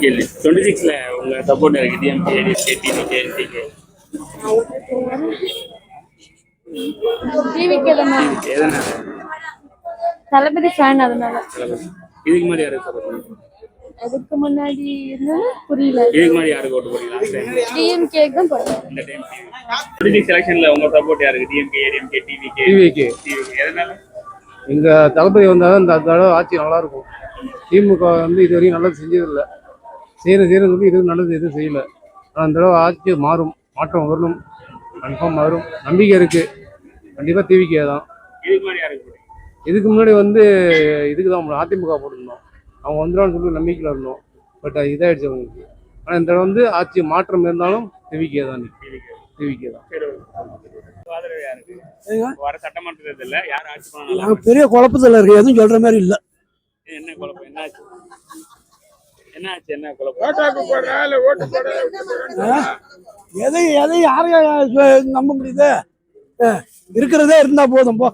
கேள்வி 26ல உங்க சப்போர்ட் இருக்கு DMK DMK TVK DK TVK தான். எதனால? தளபதி ஃபேன் அதனால. இதுக்கு முன்னாடி யாருக்கு சப்போர்ட் பண்ணுவீங்க? அதுக்கு முன்னாடி புரியல. இதுக்கு முன்னாடி யாருக்கு ஓட்டு போடுறீங்க? டிஎம்கே தான் போடுறேன். இந்த டைம் 26 செலக்ஷன்ல உங்க சப்போர்ட் யாருக்கு? DMK DMK TVK TVK. எதனால? எங்க தளபதி வந்தாலும் இந்த தடவை ஆட்சி நல்லா இருக்கும். திமுக வந்து இது வரைக்கும் நல்லது செஞ்சதில்லை. செய்யணும் சொல்லி இது நல்லது எதுவும் செய்யலை. ஆனால் இந்த தடவை ஆட்சி மாற்றம் வரணும், கன்ஃபார்ம் வரும், நம்பிக்கை இருக்கு. கண்டிப்பாக டிவிகே தான். இதுக்கு முன்னாடி வந்து இதுக்கு தான் அதிமுக போட்டிருந்தோம். அவங்க வந்துடுவான்னு சொல்லி நம்பிக்கையில் இருந்தோம். பட் இதாகிடுச்சு அவங்களுக்கு. ஆனால் இந்த தடவை வந்து ஆட்சி மாற்றம் இருந்தாலும் டிவிகே தான். டிவிகே தான். பெரிய குழப்பத்தில் இருக்கு. எதுவும் சொல்ற மாதிரி இல்லை. என்ன குழப்பம்? என்னாச்சு? எதையும் யாரையும் நம்ப முடியுது? இருக்கிறதே இருந்தா போதும் போ.